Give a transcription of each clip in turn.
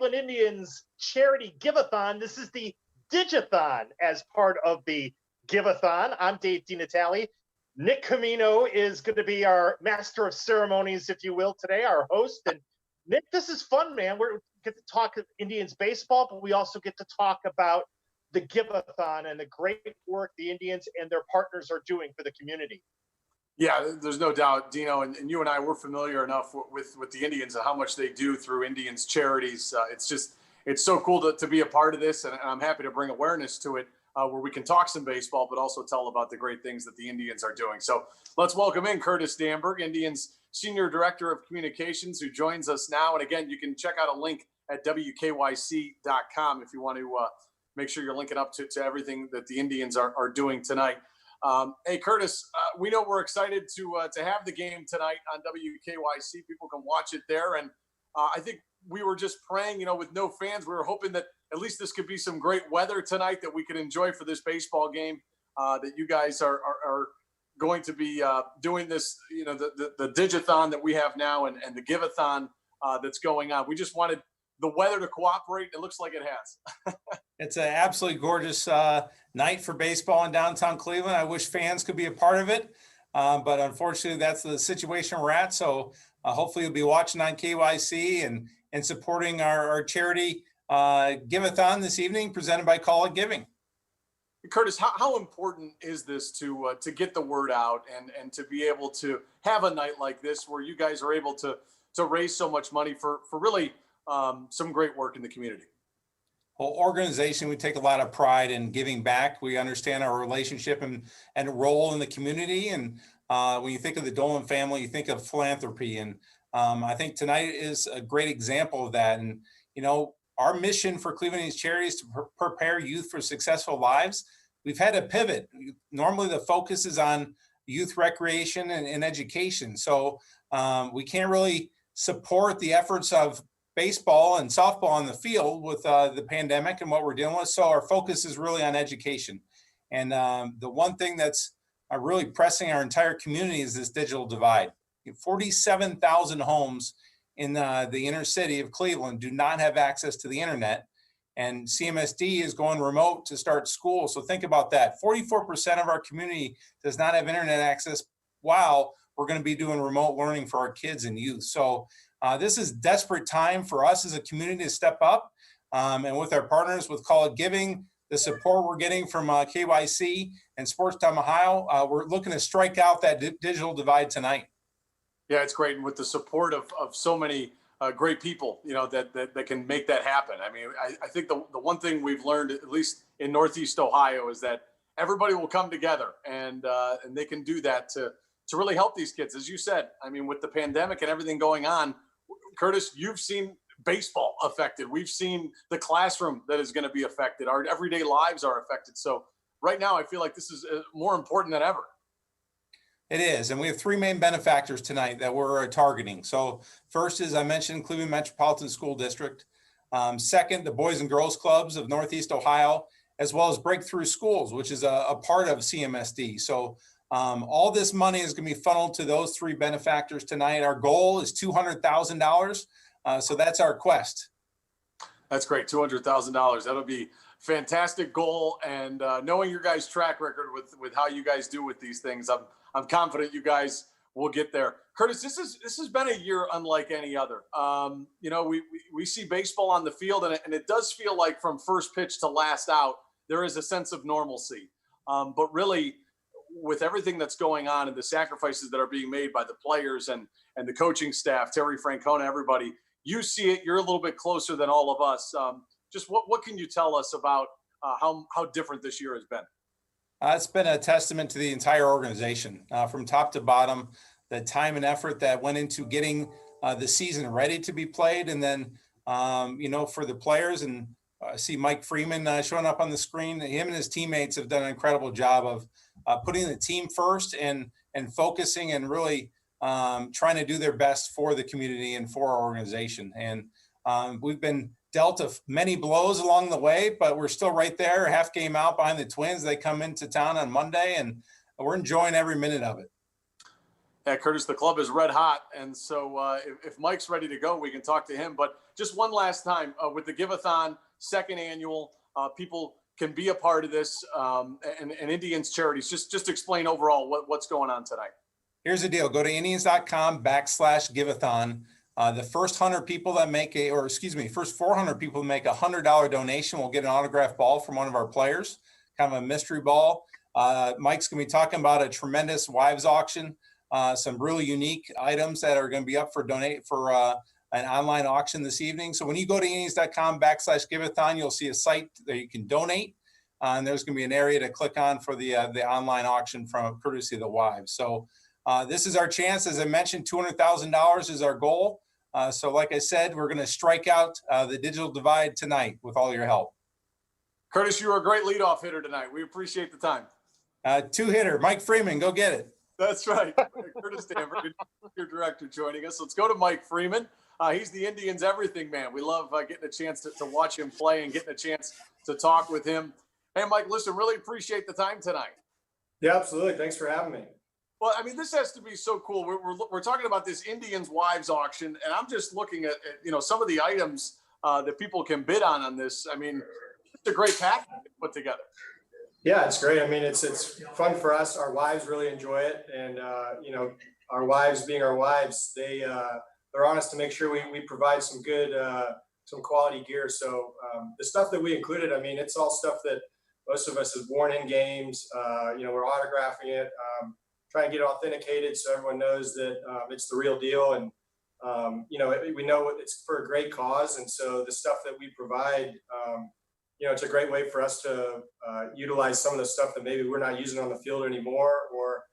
Cleveland Indians charity Giveathon. This is the Digiathon as part of the Giveathon. I'm Dave DiNatale. Nick Camino is going to be our master of ceremonies, if you will, today, our host. And Nick, this is fun, man. We get to talk Indians baseball, but we also get to talk about the Giveathon and the great work the Indians and their partners are doing for the community. Yeah, there's no doubt, Dino, and you and I were familiar enough with the Indians and how much they do through Indians charities. It's so cool to be a part of this, and I'm happy to bring awareness to it where we can talk some baseball, but also tell about the great things that the Indians are doing. So let's welcome in Curtis Damberg, Indians Senior Director of Communications, who joins us now. And again, you can check out a link at WKYC.com if you want to make sure you're linking up to everything that the Indians are doing tonight. Hey, Curtis, we know we're excited to have the game tonight on WKYC. People can watch it there. And I think we were just praying, with no fans. We were hoping that at least this could be some great weather tonight that we could enjoy for this baseball game, that you guys are going to be doing this, the Digiathon that we have now and the Giveathon that's going on. We just wanted the weather to cooperate. It looks like it has. It's an absolutely gorgeous night for baseball in downtown Cleveland. I wish fans could be a part of it, but unfortunately that's the situation we're at. So hopefully you'll be watching on KYC and supporting our charity Giveathon this evening, presented by Call It Giving. Curtis, how important is this to get the word out and to be able to have a night like this where you guys are able to raise so much money for really some great work in the community? Well, organization, we take a lot of pride in giving back. We understand our relationship and role in the community. And when you think of the Dolan family, you think of philanthropy. And I think tonight is a great example of that. And, our mission for Cleveland Indians Charity is to prepare youth for successful lives. We've had to pivot. Normally the focus is on youth recreation and education. So we can't really support the efforts of baseball and softball on the field with the pandemic and what we're dealing with. So our focus is really on education. And the one thing that's really pressing our entire community is this digital divide. 47,000 homes in the inner city of Cleveland do not have access to the internet, and CMSD is going remote to start school. So think about that. 44% of our community does not have internet access while we're going to be doing remote learning for our kids and youth. So this is desperate time for us as a community to step up, and with our partners with Call It Giving, the support we're getting from KYC and Sports Time Ohio, we're looking to strike out that digital divide tonight. Yeah, it's great. And with the support of so many great people, that can make that happen. I mean, I think the one thing we've learned, at least in Northeast Ohio, is that everybody will come together and they can do that to really help these kids. As you said, I mean, with the pandemic and everything going on, Curtis, you've seen baseball affected. We've seen the classroom that is going to be affected. Our everyday lives are affected. So right now, I feel like this is more important than ever. It is, and we have three main benefactors tonight that we're targeting. So first, as I mentioned, Cleveland Metropolitan School District. Second, the Boys and Girls Clubs of Northeast Ohio, as well as Breakthrough Schools, which is a part of CMSD. So all this money is going to be funneled to those three benefactors tonight. Our goal is $200,000. So that's our quest. That's great, $200,000. That'll be fantastic goal. And knowing your guys' track record with how you guys do with these things, I'm confident you guys will get there. Curtis, this has been a year unlike any other. We see baseball on the field, and it does feel like from first pitch to last out, there is a sense of normalcy. But really, with everything that's going on and the sacrifices that are being made by the players and the coaching staff, Terry Francona, everybody, you see it. You're a little bit closer than all of us. Just what can you tell us about how different this year has been? It's been a testament to the entire organization, from top to bottom, the time and effort that went into getting the season ready to be played. And then, for the players, and I see Mike Freeman showing up on the screen. Him and his teammates have done an incredible job of putting the team first and focusing and really trying to do their best for the community and for our organization. And we've been dealt of many blows along the way, but we're still right there, half game out behind the Twins. They come into town on Monday, and we're enjoying every minute of it. Yeah, Curtis, the club is red hot. And so if Mike's ready to go, we can talk to him. But just one last time with the Giveathon, second annual, people can be a part of this and Indians charities. Just explain overall what's going on tonight. Here's the deal. Go to Indians.com/Giveathon. The first 100 people that make first 400 people that make a $100 donation will get an autographed ball from one of our players, kind of a mystery ball. Mike's going to be talking about a tremendous wives auction, some really unique items that are going to be up for an online auction this evening. So when you go to Indians.com/Giveathon, you'll see a site that you can donate. And there's going to be an area to click on for the online auction from courtesy of the wives. So this is our chance. As I mentioned, $200,000 is our goal. So like I said, we're going to strike out the digital divide tonight with all your help. Curtis, you were a great leadoff hitter tonight. We appreciate the time. Two-hitter, Mike Freeman, go get it. That's right. Curtis Stanford, your director, joining us. Let's go to Mike Freeman. He's the Indians everything man. We love getting a chance to watch him play and getting a chance to talk with him. Hey, Mike, listen, really appreciate the time tonight. Yeah, absolutely. Thanks for having me. Well, I mean, this has to be so cool. We're talking about this Indians wives auction, and I'm just looking at some of the items that people can bid on this. I mean, it's a great package to put together. Yeah, it's great. I mean, it's fun for us. Our wives really enjoy it, and our wives being our wives, they're on us to make sure we provide some good, some quality gear. So the stuff that we included, I mean, it's all stuff that most of us have worn in games. We're autographing it, trying to get it authenticated so everyone knows that it's the real deal. And, we know it's for a great cause. And so the stuff that we provide, it's a great way for us to utilize some of the stuff that maybe we're not using on the field anymore, or,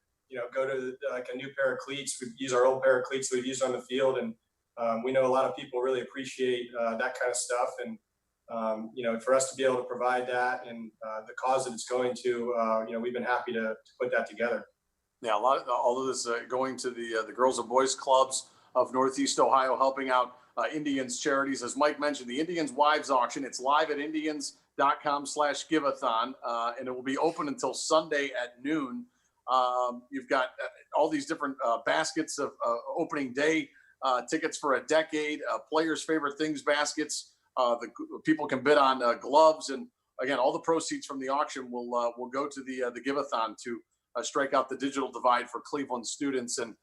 go to like a new pair of cleats. We use our old pair of cleats that we've used on the field. And we know a lot of people really appreciate that kind of stuff. And, for us to be able to provide that and the cause that it's going to, we've been happy to put that together. Yeah, all of this going to the girls and boys clubs of Northeast Ohio, helping out Indians charities. As Mike mentioned, the Indians wives auction, it's live at Indians.com/Giveathon, and it will be open until Sunday at noon. You've got all these different baskets of opening day tickets for a decade, players' favorite things baskets. The people can bid on gloves, and again, all the proceeds from the auction will go to the Giveathon to strike out the digital divide for Cleveland students. And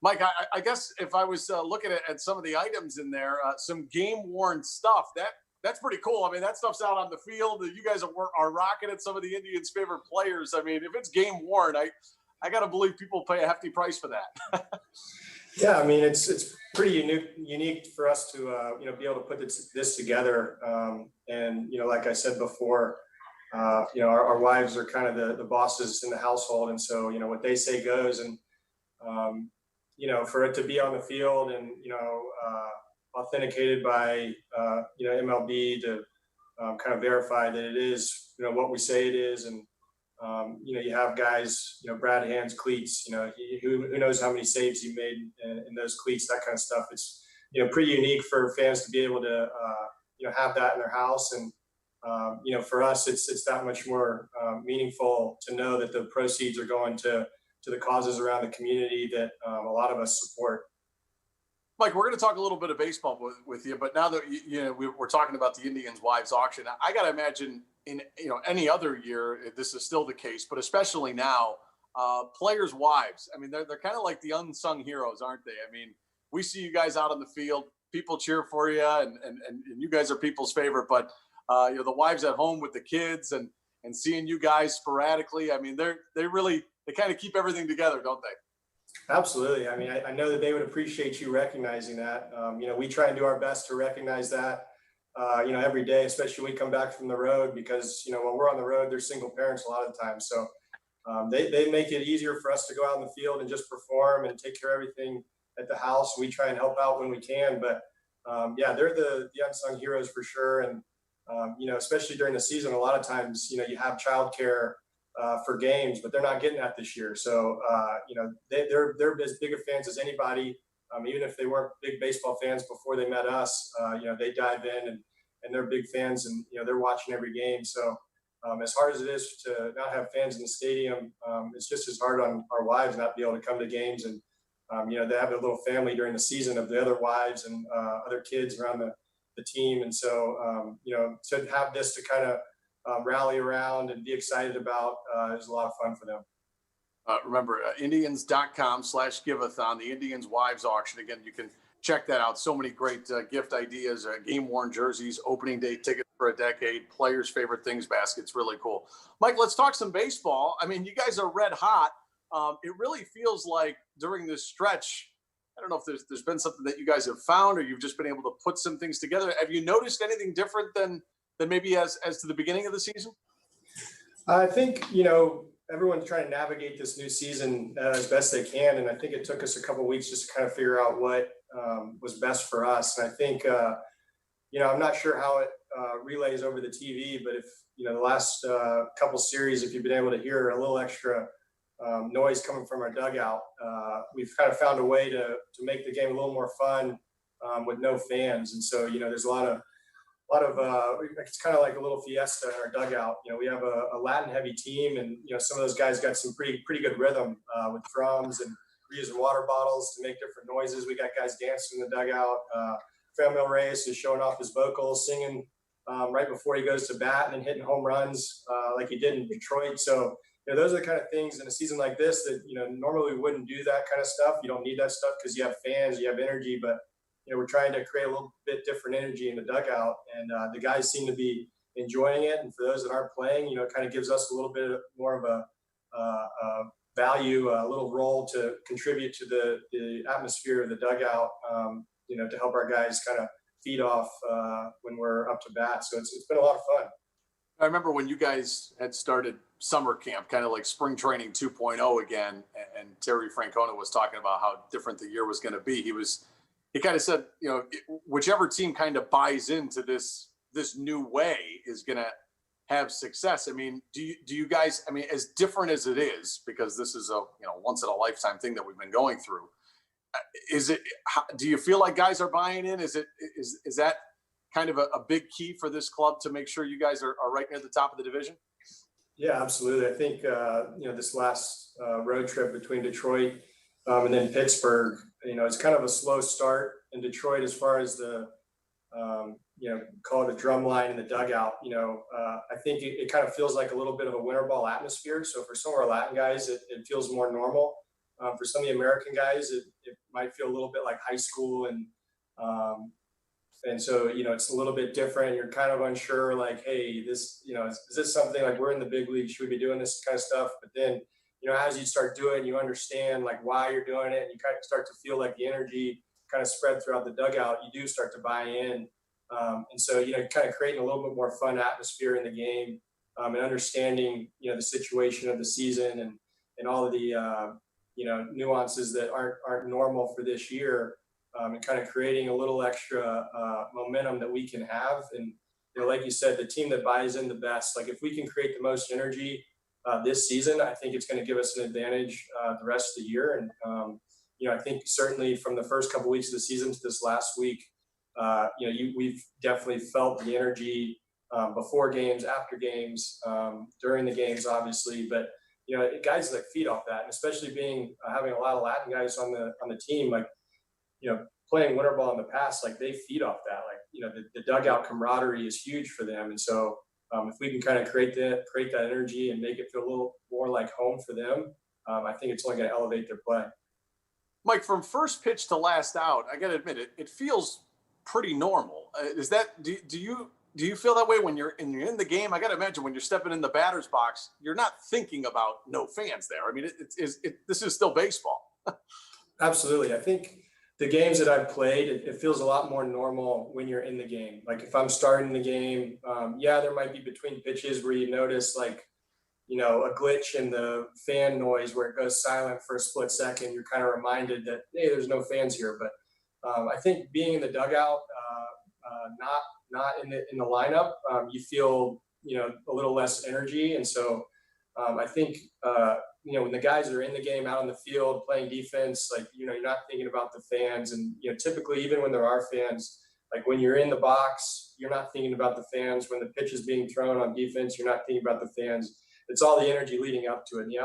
Mike, I guess if I was looking at some of the items in there, some game-worn stuff, that's pretty cool. I mean, that stuff's out on the field. You guys are rocking at some of the Indians' favorite players. I mean, if it's game-worn, I got to believe people pay a hefty price for that. Yeah, I mean, it's pretty unique for us to be able to put this together. And like I said before, our wives are kind of the bosses in the household, and so what they say goes. And for it to be on the field and authenticated by MLB to kind of verify that it is what we say it is. And you have guys, Brad Hand's cleats, who knows how many saves he made in those cleats, that kind of stuff. It's, pretty unique for fans to be able to, have that in their house. And, for us, it's that much more meaningful to know that the proceeds are going to the causes around the community that a lot of us support. Mike, we're going to talk a little bit of baseball with you, but now that we're talking about the Indians wives auction, I got to imagine in any other year this is still the case, but especially now, players' wives. I mean, they're kind of like the unsung heroes, aren't they? I mean, we see you guys out on the field, people cheer for you, and you guys are people's favorite. But the wives at home with the kids and seeing you guys sporadically. I mean, they kind of keep everything together, don't they? Absolutely. I mean, I know that they would appreciate you recognizing that. We try and do our best to recognize that, every day, especially when we come back from the road, because, when we're on the road, they're single parents a lot of the time. So they make it easier for us to go out in the field and just perform and take care of everything at the house. We try and help out when we can, but they're the unsung heroes for sure. And, especially during the season, a lot of times, you have childcare for games, but they're not getting that this year. So, they're as big of fans as anybody. Even if they weren't big baseball fans before they met us, they dive in and they're big fans, and, they're watching every game. So as hard as it is to not have fans in the stadium, it's just as hard on our wives not be able to come to games and they have a little family during the season of the other wives and other kids around the team. And so, to have this to kind of rally around and be excited about is a lot of fun for them. Remember, Indians.com/Giveathon, the Indians Wives Auction. Again, you can check that out. So many great gift ideas, game-worn jerseys, opening day tickets for a decade, players' favorite things baskets. Really cool. Mike, let's talk some baseball. I mean, you guys are red hot. It really feels like during this stretch, I don't know if there's been something that you guys have found or you've just been able to put some things together. Have you noticed anything different than maybe as to the beginning of the season? I think, everyone's trying to navigate this new season as best they can. And I think it took us a couple of weeks just to kind of figure out what was best for us. And I think, I'm not sure how it relays over the TV, but if, the last couple series, if you've been able to hear a little extra noise coming from our dugout, we've kind of found a way to make the game a little more fun with no fans. And so, there's a lot of it's kind of like a little fiesta in our dugout. We have a Latin heavy team, and some of those guys got some pretty good rhythm with drums, and we're using water bottles to make different noises. We got guys dancing in the dugout. Famil Reyes is showing off his vocals, singing right before he goes to bat, and then hitting home runs like he did in Detroit. So those are the kind of things in a season like this that normally we wouldn't do that kind of stuff. You don't need that stuff because you have fans, you have energy, but we're trying to create a little bit different energy in the dugout, and the guys seem to be enjoying it. And for those that aren't playing, it kind of gives us a little bit more of a value, a little role to contribute to the atmosphere of the dugout, to help our guys kind of feed off when we're up to bat. So it's been a lot of fun. I remember when you guys had started summer camp, kind of like spring training 2.0 again, and Terry Francona was talking about how different the year was going to be. He kind of said, whichever team kind of buys into this new way is going to have success. I mean, do you guys, I mean, as different as it is, because this is a, once in a lifetime thing that we've been going through, do you feel like guys are buying in? Is that kind of a big key for this club to make sure you guys are right near the top of the division? Yeah, absolutely. I think, this last road trip between Detroit and then Pittsburgh, it's kind of a slow start in Detroit as far as the, call it a drum line in the dugout. I think it kind of feels like a little bit of a winter ball atmosphere. So for some of our Latin guys, it feels more normal. For some of the American guys, it might feel a little bit like high school. And so, it's a little bit different. You're kind of unsure, like, hey, this, is this something like we're in the big league? Should we be doing this kind of stuff? But then, as you start doing, you understand like why you're doing it, and you kind of start to feel like the energy kind of spread throughout the dugout. You do start to buy in. And so, kind of creating a little bit more fun atmosphere in the game, and understanding, the situation of the season and all of the, nuances that aren't normal for this year, and kind of creating a little extra momentum that we can have. And, like you said, the team that buys in the best, like if we can create the most energy this season, I think it's going to give us an advantage the rest of the year. And, I think certainly from the first couple of weeks of the season to this last week, we've definitely felt the energy before games, after games, during the games, obviously. But guys like feed off that, and especially being having a lot of Latin guys on the team, like playing winter ball in the past, like they feed off that. Like the dugout camaraderie is huge for them, and so if we can kind of create that energy and make it feel a little more like home for them, I think it's only going to elevate their play. Mike, from first pitch to last out, I got to admit it feels pretty normal. Is that do you feel that way when you're in the game? I got to imagine when you're stepping in the batter's box, you're not thinking about no fans there. I mean, this is still baseball. Absolutely. I think the games that I've played, it feels a lot more normal when you're in the game. Like if I'm starting the game, there might be between pitches where you notice like, a glitch in the fan noise where it goes silent for a split second. You're kind of reminded that, hey, there's no fans here. But I think being in the dugout, not in the lineup, you feel, a little less energy. And so I think, when the guys are in the game, out on the field, playing defense, like, you're not thinking about the fans. And, typically, even when there are fans, like when you're in the box, you're not thinking about the fans. When the pitch is being thrown on defense, you're not thinking about the fans. it's all the energy leading up to it. And,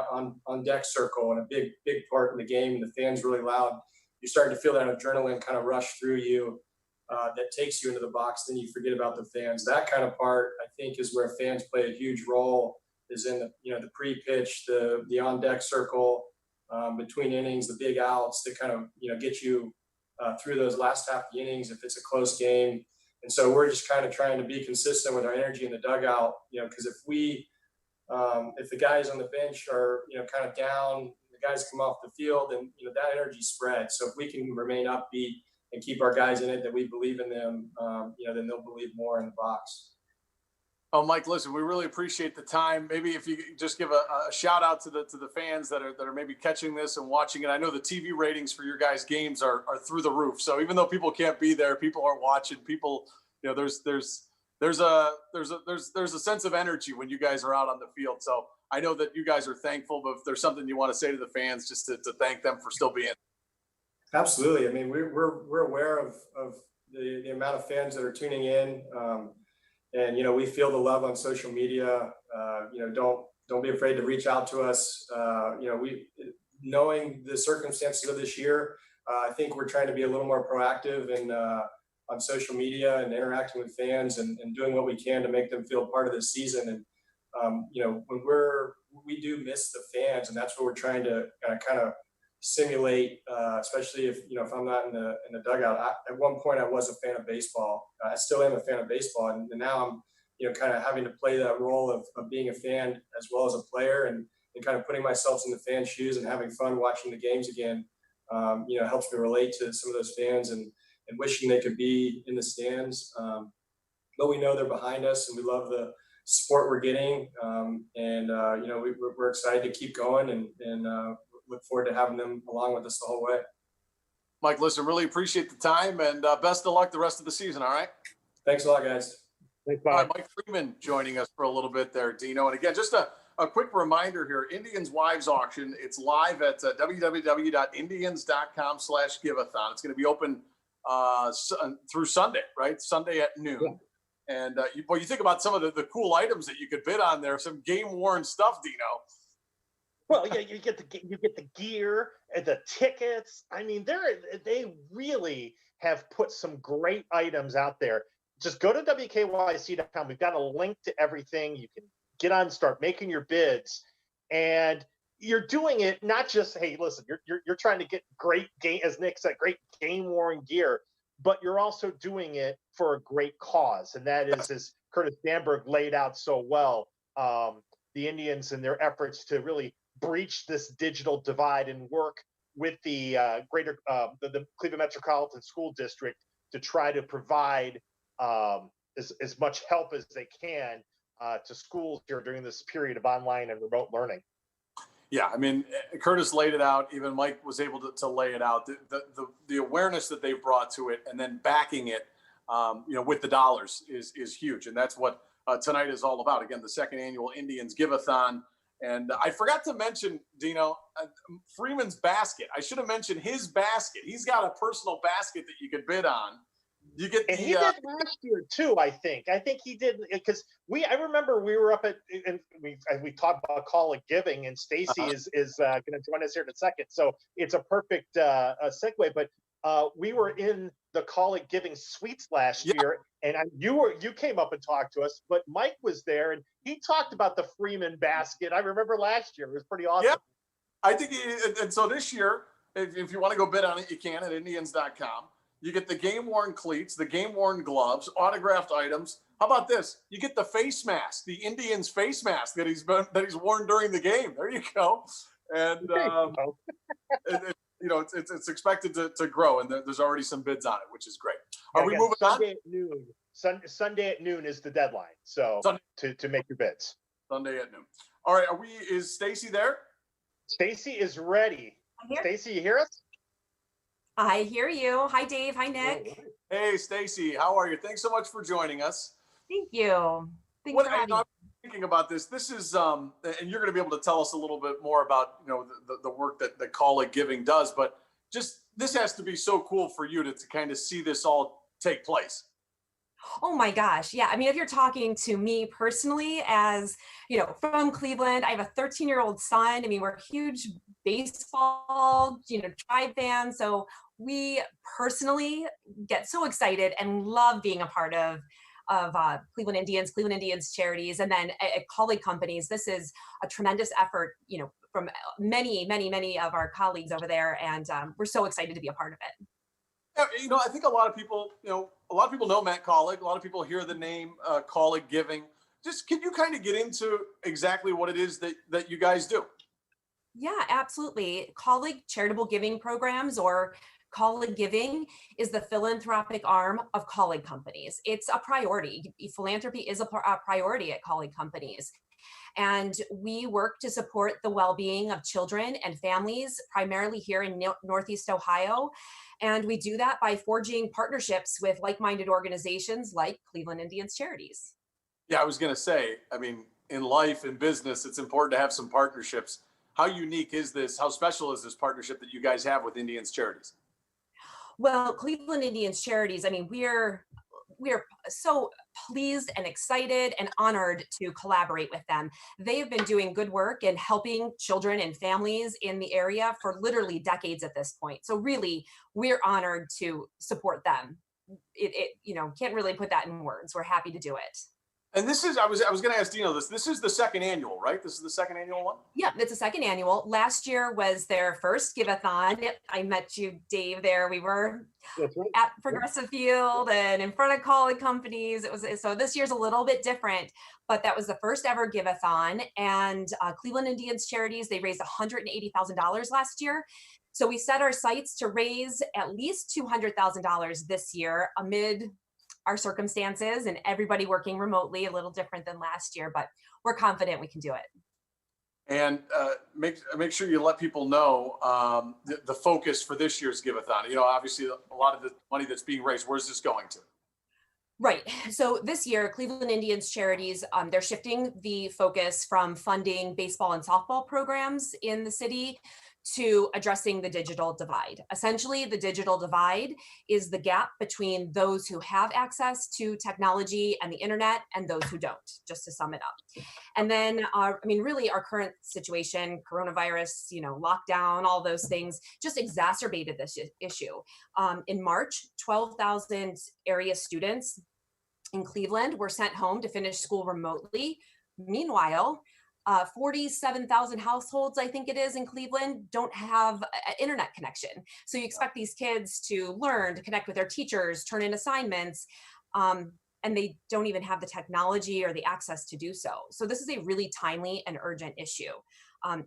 on deck circle and a big part in the game, and the fans really loud. You're starting to feel that adrenaline kind of rush through you that takes you into the box. Then you forget about the fans. That kind of part, I think, is where fans play a huge role. Is in the pre-pitch, the on deck circle, between innings, the big outs that kind of get you through those last half of the innings if it's a close game. And so we're just kind of trying to be consistent with our energy in the dugout, because if the guys on the bench are kind of down, the guys come off the field, and that energy spreads. So if we can remain upbeat and keep our guys in it, that we believe in them, then they'll believe more in the box. Oh, Mike, listen, we really appreciate the time. Maybe if you could just give a shout out to the fans that are maybe catching this and watching it. I know the TV ratings for your guys' games are through the roof. So even though people can't be there, people are watching. People, there's a sense of energy when you guys are out on the field. So I know that you guys are thankful, but if there's something you want to say to the fans, just to thank them for still being. Absolutely. I mean, we're aware of the amount of fans that are tuning in. And we feel the love on social media. Don't be afraid to reach out to us. We, knowing the circumstances of this year, I think we're trying to be a little more proactive and on social media and interacting with fans and doing what we can to make them feel part of the season. And when we do miss the fans, and that's what we're trying to kind of simulate, especially if I'm not in the dugout. At one point, I was a fan of baseball. I still am a fan of baseball, and now I'm kind of having to play that role of being a fan as well as a player, and kind of putting myself in the fan shoes and having fun watching the games again. Helps me relate to some of those fans and wishing they could be in the stands. But we know they're behind us, and we love the support we're getting. We're excited to keep going and look forward to having them along with us the whole way. Mike, listen, really appreciate the time, and best of luck the rest of the season. All right. Thanks a lot, guys. Thanks, All Bob. right, Mike Freeman joining us for a little bit there, Dino. And again, just a quick reminder here, Indians Wives Auction. It's live at www.indians.com/giveathon. It's going to be open through Sunday, right? Sunday at noon. Yeah. And you think about some of the cool items that you could bid on there, some game-worn stuff, Dino. Well, yeah, you get the gear and the tickets. I mean, they really have put some great items out there. Just go to WKYC.com. We've got a link to everything. You can get on, start making your bids, and you're doing it not just, hey, listen, you're trying to get great game, as Nick said, great game-worn gear, but you're also doing it for a great cause, and that is, as Curtis Danberg laid out so well, the Indians and their efforts to really breach this digital divide and work with the greater the Cleveland Metropolitan School District to try to provide as much help as they can to schools here during this period of online and remote learning. Yeah, I mean, Curtis laid it out. Even Mike was able to lay it out. The awareness that they've brought to it, and then backing it, with the dollars is huge, and that's what tonight is all about. Again, the second annual Indians Giveathon. And I forgot to mention, Dino, Freeman's basket. I should have mentioned his basket. He's got a personal basket that you could bid on. You get and he did last year too. I think he did, because I remember we were up and we talked about Call of Giving, and Stacy is going to join us here in a second. So it's a perfect segue. But we were in the Call of Giving suites last year, and you came up and talked to us. But Mike was there, and he talked about the Freeman basket. I remember last year; it was pretty awesome. Yeah, I think. And so this year, if you want to go bid on it, you can at Indians.com. You get the game-worn cleats, the game-worn gloves, autographed items. How about this? You get the face mask, the Indians face mask that he's worn during the game. There you go. And it's expected to grow, and there's already some bids on it, which is great. Are we moving Sunday on? At noon. Sunday at noon is the deadline. So to make your bids. Sunday at noon. All right. Is Stacy there? Stacy is ready. Stacy, you hear us? I hear you. Hi, Dave. Hi, Nick. Hey, Stacy. How are you? Thanks so much for joining us. Thank you. I'm thinking about this. This is, and you're going to be able to tell us a little bit more about, the work that Call of Giving does, but just this has to be so cool for you to kind of see this all take place. Oh my gosh. Yeah. I mean, if you're talking to me personally, as you know, from Cleveland, I have a 13-year-old son. I mean, we're huge baseball, Tribe fans. So we personally get so excited and love being a part of Cleveland Indians charities, and then at colleague companies. This is a tremendous effort, from many of our colleagues over there, and we're so excited to be a part of it. Yeah, I think a lot of people, a lot of people know Matt Colleague. A lot of people hear the name Colleague Giving. Just can you kind of get into exactly what it is that you guys do? Yeah, absolutely. Colleague charitable giving programs, or colleague giving, is the philanthropic arm of colleague companies. It's a priority. Philanthropy is a priority at colleague companies. And we work to support the well-being of children and families, primarily here in Northeast Ohio. And we do that by forging partnerships with like-minded organizations like Cleveland Indians Charities. Yeah, I was going to say, I mean, in life and business, it's important to have some partnerships. How unique is this? How special is this partnership that you guys have with Indians Charities? Well, Cleveland Indians Charities, I mean, we're so pleased and excited and honored to collaborate with them. They have been doing good work and helping children and families in the area for literally decades at this point. So really, we're honored to support them. Can't really put that in words. We're happy to do it. And this is, I was going to ask Dino this. This is the second annual, right? This is the second annual one? Yeah, it's a second annual. Last year was their first Giveathon. I met you, Dave, there. We were That's right. at Progressive Field and in front of colleague companies. So this year's a little bit different, but that was the first ever Giveathon. And Cleveland Indians Charities, they raised $180,000 last year. So we set our sights to raise at least $200,000 this year amid our circumstances and everybody working remotely, a little different than last year, but we're confident we can do it. And make sure you let people know the focus for this year's Giveathon. Obviously, a lot of the money that's being raised, where's this going to? Right. So this year, Cleveland Indians Charities, they're shifting the focus from funding baseball and softball programs in the city to addressing the digital divide. Essentially, the digital divide is the gap between those who have access to technology and the internet and those who don't, just to sum it up. And then, really our current situation, coronavirus, lockdown, all those things just exacerbated this issue. In March, 12,000 area students in Cleveland were sent home to finish school remotely. Meanwhile, 47,000 households, I think it is, in Cleveland don't have an internet connection. So you expect these kids to learn, to connect with their teachers, turn in assignments, and they don't even have the technology or the access to do so. So this is a really timely and urgent issue.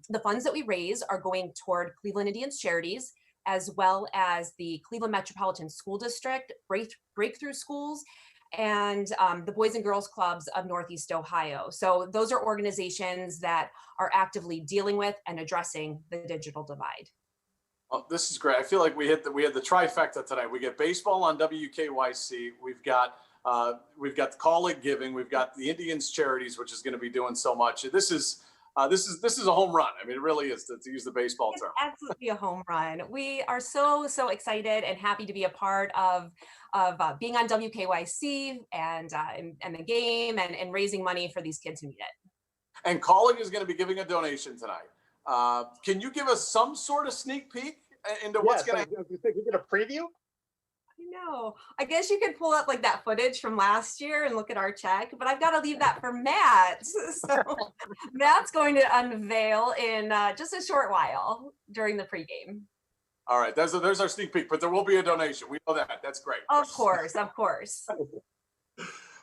The funds that we raise are going toward Cleveland Indians Charities, as well as the Cleveland Metropolitan School District, Breakthrough Schools, and the Boys and Girls Clubs of Northeast Ohio. So those are organizations that are actively dealing with and addressing the digital divide. Oh, this is great. I feel like we had the trifecta tonight. We get baseball on WKYC. We've got the colleague giving. We've got the Indians Charities, which is going to be doing so much. This is a home run. I mean, it really is, to use the baseball term. It's absolutely a home run. We are so excited and happy to be a part of being on WKYC and the game and raising money for these kids who need it. And Colleague is going to be giving a donation tonight. Can you give us some sort of sneak peek into what's going to? You think we get a preview? No, I guess you could pull up like that footage from last year and look at our check, but I've got to leave that for Matt. So Matt's going to unveil in just a short while during the pregame. All right, there's our sneak peek, but there will be a donation. We know that. That's great. Of course.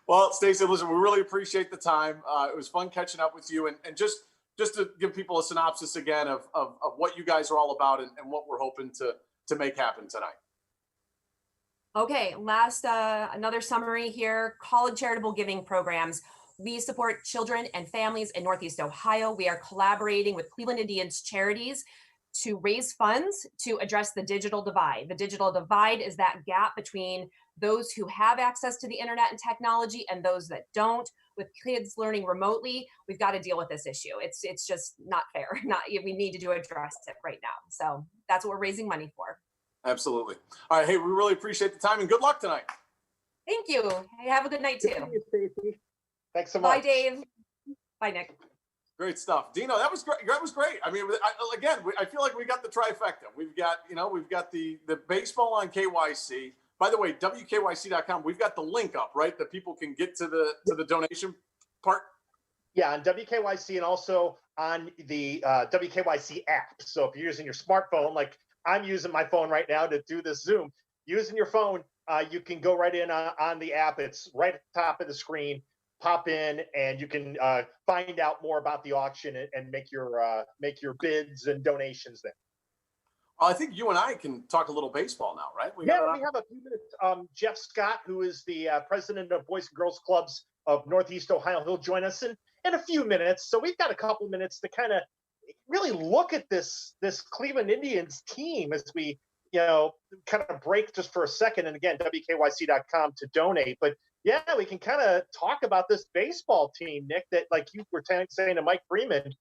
Well, Stacey, listen, we really appreciate the time. It was fun catching up with you, and just to give people a synopsis again of what you guys are all about and what we're hoping to make happen tonight. Okay, another summary here. College charitable giving programs. We support children and families in Northeast Ohio. We are collaborating with Cleveland Indians Charities to raise funds to address the digital divide. The digital divide is that gap between those who have access to the internet and technology and those that don't. With kids learning remotely, we've got to deal with this issue. It's just not fair. We need to address it right now. So that's what we're raising money for. Absolutely. All right. Hey, we really appreciate the time and good luck tonight. Thank you. Hey, have a good night Good too. seeing you, Stacey. Thanks so Bye, much. Dave. Bye, Nick. Great stuff, Dino. That was great. That was great. I mean, I feel like we got the trifecta. We've got the baseball on KYC. By the way, WKYC.com. We've got the link up, right, that people can get to the donation part. Yeah, on WKYC and also on the WKYC app. So if you're using your smartphone, like I'm using my phone right now to do this Zoom, using your phone, you can go right in on the app. It's right at the top of the screen. Pop in, and you can find out more about the auction and make your bids and donations there. I think you and I can talk a little baseball now, right? We have a few minutes. Jeff Scott, who is the president of Boys and Girls Clubs of Northeast Ohio, he'll join us in a few minutes. So we've got a couple minutes to kind of really look at this Cleveland Indians team as we, kind of break just for a second. And again, WKYC.com to donate. But yeah, we can kind of talk about this baseball team, Nick, that like you were saying to Mike Freeman,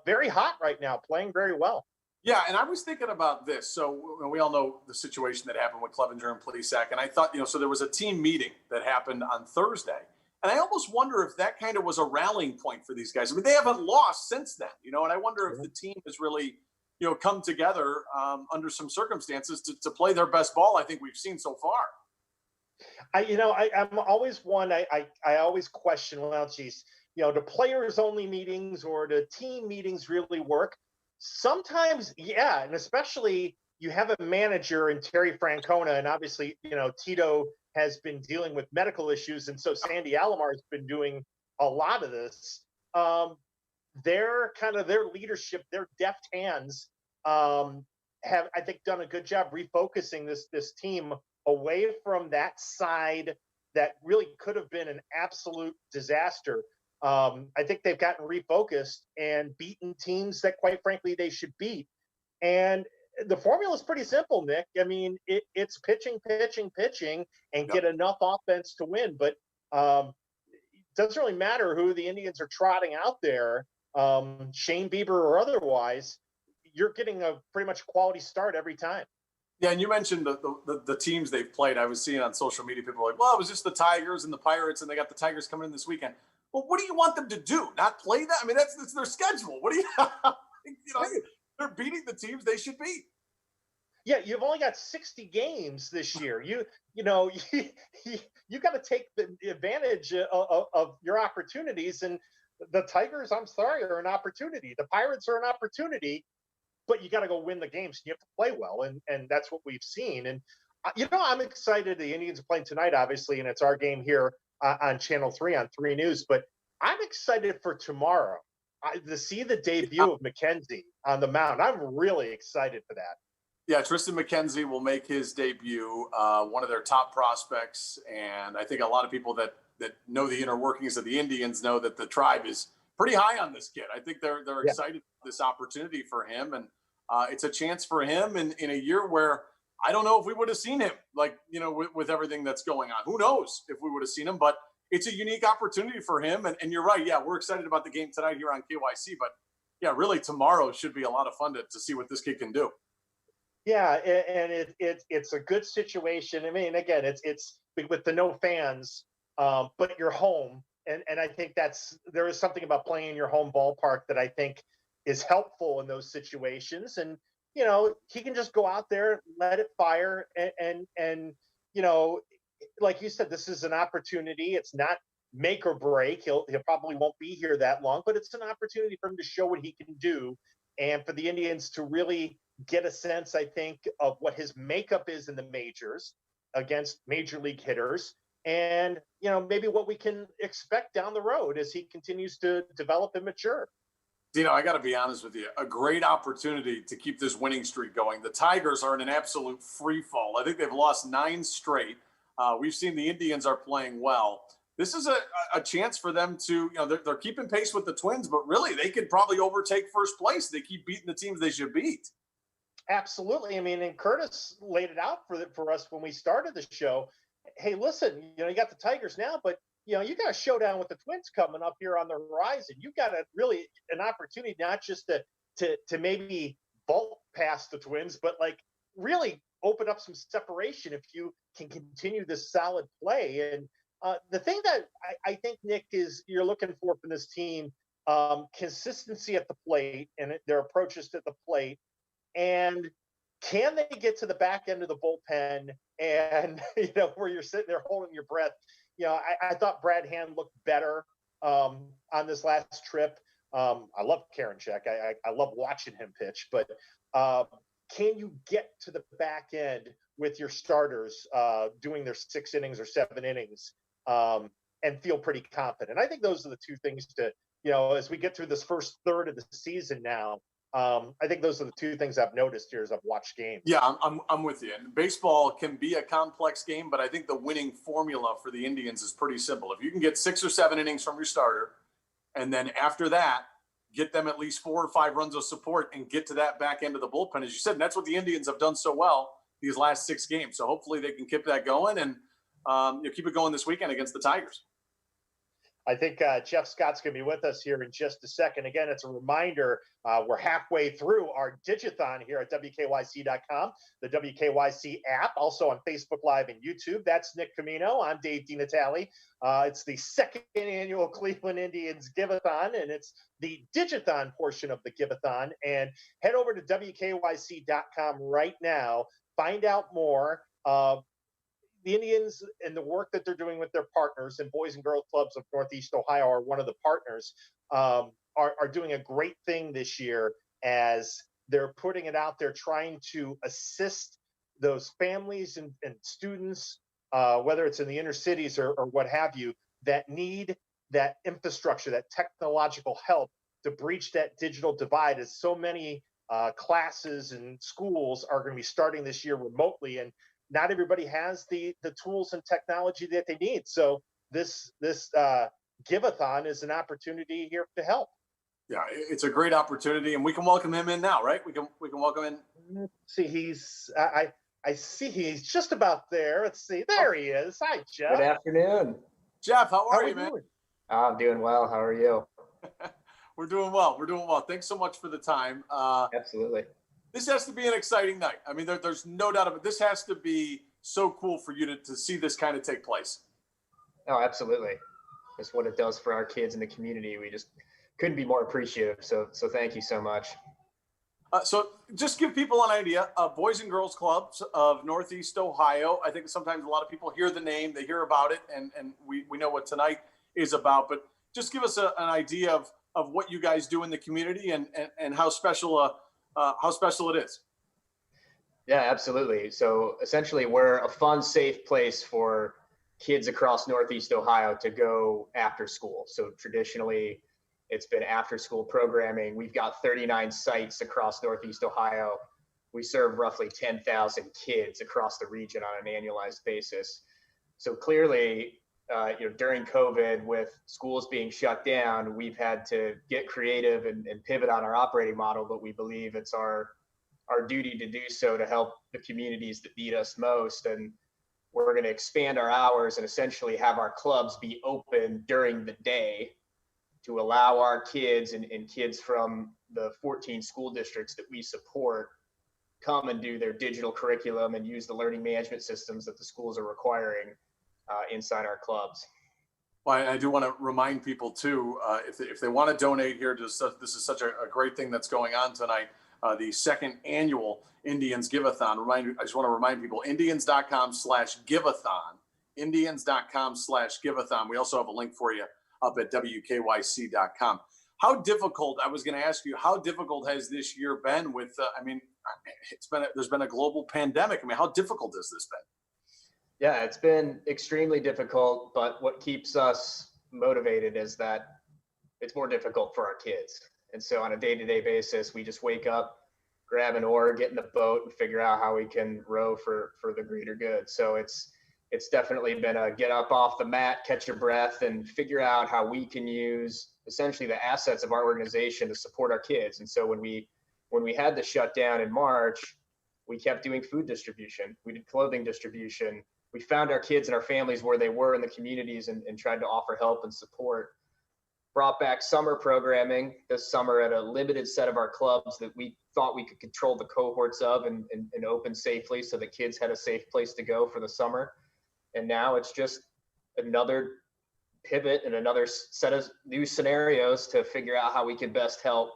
very hot right now, playing very well. Yeah, and I was thinking about this. So we all know the situation that happened with Clevenger and Plesac, and I thought, so there was a team meeting that happened on Thursday, and I almost wonder if that kind of was a rallying point for these guys. I mean, they haven't lost since then, and I wonder if the team has really, come together under some circumstances to play their best ball I think we've seen so far. I'm always one. I always question. Well, geez, do players only meetings or do team meetings really work? Sometimes, yeah, and especially you have a manager in Terry Francona, and obviously, Tito has been dealing with medical issues, and so Sandy Alomar has been doing a lot of this. Their leadership, their deft hands, have I think done a good job refocusing this team away from that side that really could have been an absolute disaster. I think they've gotten refocused and beaten teams that, quite frankly, they should beat. And the formula is pretty simple, Nick. I mean, it's pitching, and get enough offense to win. But it doesn't really matter who the Indians are trotting out there, Shane Bieber or otherwise. You're getting a pretty much quality start every time. Yeah, and you mentioned the teams they've played. I was seeing on social media, people were like, well, it was just the Tigers and the Pirates, and they got the Tigers coming in this weekend. Well, what do you want them to do? Not play that? I mean, that's their schedule. What do you, they're beating the teams they should beat. Yeah, you've only got 60 games this year. You got to take the advantage of your opportunities. And the Tigers, I'm sorry, are an opportunity. The Pirates are an opportunity, but you got to go win the games. You have to play well, and that's what we've seen. And I'm excited. The Indians are playing tonight, obviously, and it's our game here on Channel 3 on 3 News. But I'm excited for tomorrow to see the debut of McKenzie on the mound. I'm really excited for that. Yeah, Tristan McKenzie will make his debut, one of their top prospects. And I think a lot of people that know the inner workings of the Indians know that the tribe is pretty high on this kid. I think they're excited for this opportunity for him. And it's a chance for him in a year where I don't know if we would have seen him, with everything that's going on. Who knows if we would have seen him, but it's a unique opportunity for him. And you're right. Yeah, we're excited about the game tonight here on KYC. But, yeah, really tomorrow should be a lot of fun to see what this kid can do. Yeah, and it's a good situation. I mean, again, it's with the no fans, but you're home. And I think there is something about playing in your home ballpark that I think is helpful in those situations. And, he can just go out there, let it fire. And like you said, this is an opportunity. It's not make or break. He probably won't be here that long, but it's an opportunity for him to show what he can do. And for the Indians to really get a sense, I think, of what his makeup is in the majors against major league hitters. And, maybe what we can expect down the road as he continues to develop and mature. Dino, I got to be honest with you. A great opportunity to keep this winning streak going. The Tigers are in an absolute free fall. I think they've lost 9 straight. We've seen the Indians are playing well. This is a chance for them to, they're keeping pace with the Twins, but really they could probably overtake first place. They keep beating the teams they should beat. Absolutely. I mean, and Curtis laid it out for us when we started the show. Hey, listen, you got the Tigers now, but you got a showdown with the Twins coming up here on the horizon. You got an opportunity not just to maybe vault past the Twins, but really open up some separation if you can continue this solid play. And the thing that I think, Nick, is you're looking for from this team, consistency at the plate and their approaches to the plate. And can they get to the back end of the bullpen and, where you're sitting there holding your breath? I thought Brad Hand looked better on this last trip. I love Karinchak. I love watching him pitch, but can you get to the back end with your starters doing their 6 innings or 7 innings and feel pretty confident? I think those are the two things to, as we get through this first third of the season now, I think those are the two things I've noticed here as I've watched games. Yeah, I'm with you. And baseball can be a complex game, but I think the winning formula for the Indians is pretty simple. If you can get 6 or 7 innings from your starter, and then after that, get them at least 4 or 5 runs of support and get to that back end of the bullpen, as you said, and that's what the Indians have done so well these last 6 games. So hopefully they can keep that going and keep it going this weekend against the Tigers. I think Jeff Scott's going to be with us here in just a second. Again, it's a reminder, we're halfway through our Digiathon here at WKYC.com, the WKYC app, also on Facebook Live and YouTube. That's Nick Camino. I'm Dave DiNatale. It's the 2nd annual Cleveland Indians Giveathon, and it's the Digiathon portion of the Giveathon. And head over to WKYC.com right now. Find out more. The Indians and the work that they're doing with their partners, and Boys and Girls Clubs of Northeast Ohio are one of the partners, are doing a great thing this year as they're putting it out there, trying to assist those families and students, whether it's in the inner cities or what have you, that need that infrastructure, that technological help to breach that digital divide, as so many classes and schools are going to be starting this year remotely, and not everybody has the tools and technology that they need. So this Giveathon is an opportunity here to help. Yeah, it's a great opportunity, and we can welcome him in now, right? We can welcome in. Let's see, I see he's just about there. Let's see, there he is. Hi, Jeff. Good afternoon. Jeff, how are you, man? Doing? I'm doing well. How are you? We're doing well. We're doing well. Thanks so much for the time. Absolutely. This has to be an exciting night. I mean, there's no doubt about it. This has to be so cool for you to see this kind of take place. Oh, absolutely. It's what it does for our kids in the community. We just couldn't be more appreciative. So thank you so much. So just give people an idea. Boys and Girls Clubs of Northeast Ohio. I think sometimes a lot of people hear the name, they hear about it, and we know what tonight is about. But just give us an idea of what you guys do in the community and how special it is. Yeah, absolutely. So essentially, we're a fun, safe place for kids across Northeast Ohio to go after school. So traditionally, it's been after school programming. We've got 39 sites across Northeast Ohio. We serve roughly 10,000 kids across the region on an annualized basis. So clearly, during COVID, with schools being shut down, we've had to get creative and pivot on our operating model, but we believe it's our duty to do so to help the communities that need us most. And we're going to expand our hours and essentially have our clubs be open during the day to allow our kids and kids from the 14 school districts that we support come and do their digital curriculum and use the learning management systems that the schools are requiring inside our clubs. Well, I do want to remind people too, if they want to donate here, this is such a great thing that's going on tonight. The 2nd annual Indians Giveathon. I just want to remind people, Indians.com/Giveathon. Indians.com/Giveathon. We also have a link for you up at WKYC.com. How difficult, I was going to ask you, how difficult has this year been with, there's been a global pandemic. I mean, how difficult has this been? Yeah, it's been extremely difficult, but what keeps us motivated is that it's more difficult for our kids. And so on a day-to-day basis, we just wake up, grab an oar, get in the boat, and figure out how we can row for the greater good. So it's definitely been a get up off the mat, catch your breath, and figure out how we can use essentially the assets of our organization to support our kids. And so when we had the shutdown in March, we kept doing food distribution. We did clothing distribution. We found our kids and our families where they were in the communities and tried to offer help and support. brought back summer programming this summer at a limited set of our clubs that we thought we could control the cohorts of and open safely so the kids had a safe place to go for the summer. And now it's just another pivot and another set of new scenarios to figure out how we can best help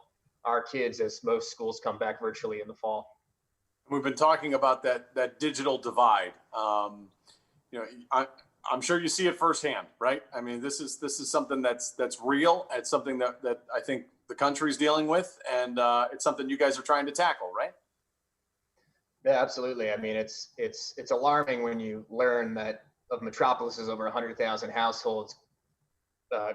our kids as most schools come back virtually in the fall. We've been talking about that digital divide. I'm sure you see it firsthand, right? I mean, this is something that's real. It's something that I think the country's dealing with, and it's something you guys are trying to tackle, right? Yeah, absolutely. I mean, it's alarming when you learn that of Metropolis's over 100,000 households,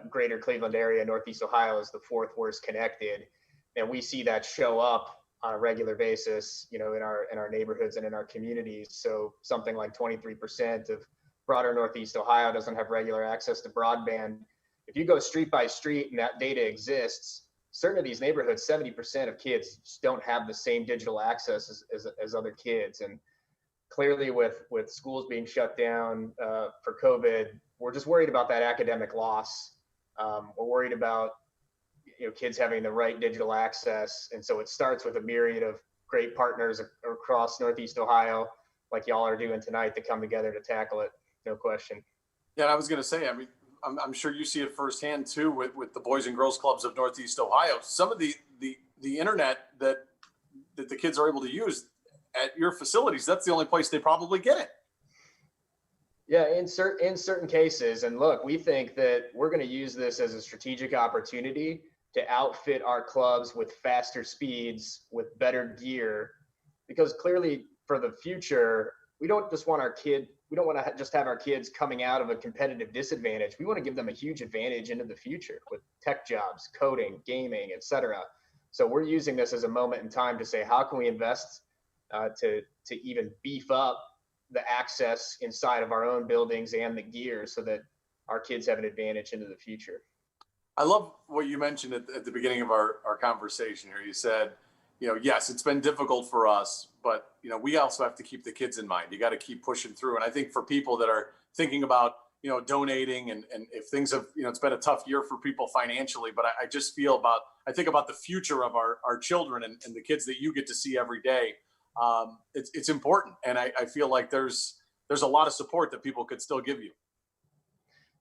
greater Cleveland area, Northeast Ohio is the fourth worst connected. And we see that show up on a regular basis, in our neighborhoods and in our communities. So something like 23% of broader Northeast Ohio doesn't have regular access to broadband. If you go street by street and that data exists, certain of these neighborhoods, 70% of kids just don't have the same digital access as other kids. And clearly with schools being shut down for COVID, we're just worried about that academic loss. We're worried about kids having the right digital access. And so it starts with a myriad of great partners across Northeast Ohio, like y'all are doing tonight, to come together to tackle it. No question. Yeah, I was going to say, I mean, I'm sure you see it firsthand too with the Boys and Girls Clubs of Northeast Ohio. Some of the internet that the kids are able to use at your facilities, that's the only place they probably get it. Yeah, in certain cases. And look, we think that we're going to use this as a strategic opportunity to outfit our clubs with faster speeds, with better gear, because clearly for the future, we don't want to just have our kids coming out of a competitive disadvantage. We want to give them a huge advantage into the future with tech jobs, coding, gaming, etc. So we're using this as a moment in time to say, how can we invest to even beef up the access inside of our own buildings and the gear so that our kids have an advantage into the future. I love what you mentioned at the beginning of our conversation here. You said, yes, it's been difficult for us, but, we also have to keep the kids in mind. You got to keep pushing through. And I think for people that are thinking about, donating and if things have, it's been a tough year for people financially, but I just I think about the future of our children and the kids that you get to see every day. It's important. And I feel like there's a lot of support that people could still give you.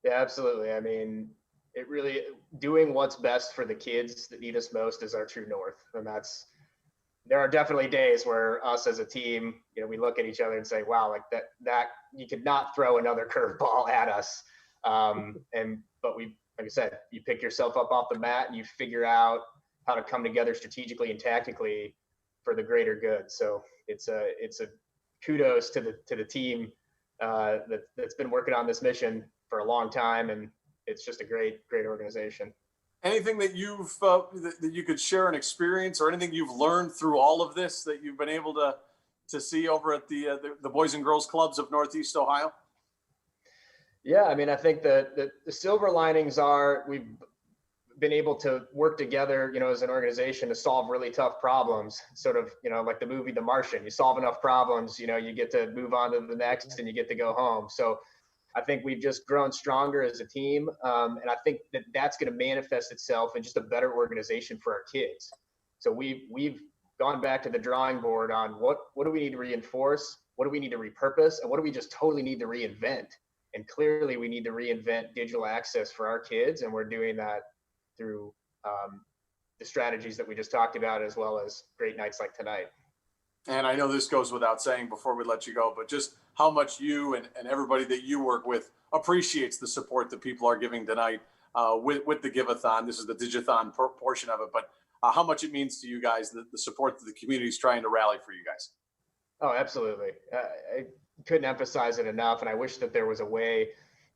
Yeah, absolutely. I mean, it really, doing what's best for the kids that need us most is our true north. And there are definitely days where us as a team, we look at each other and say, wow, like that you could not throw another curveball at us. But like I said, you pick yourself up off the mat and you figure out how to come together strategically and tactically for the greater good. So it's a kudos to the team that's been working on this mission for a long time, and it's just a great organization. Anything that that you could share an experience or anything you've learned through all of this that you've been able to see over at the Boys and Girls Clubs of Northeast Ohio? Yeah, I mean, I think the silver linings are we've been able to work together, as an organization to solve really tough problems. Sort of, like the movie The Martian. You solve enough problems, you get to move on to the next and you get to go home. So I think we've just grown stronger as a team. And I think that's going to manifest itself in just a better organization for our kids. So we've gone back to the drawing board on what do we need to reinforce? What do we need to repurpose? And what do we just totally need to reinvent? And clearly we need to reinvent digital access for our kids. And we're doing that through the strategies that we just talked about, as well as great nights like tonight. And I know this goes without saying before we let you go, but just how much you and everybody that you work with appreciates the support that people are giving tonight with the Giveathon. This is the Digiathon portion of it, but how much it means to you guys, the support that the community is trying to rally for you guys. Oh, absolutely. I couldn't emphasize it enough. And I wish that there was a way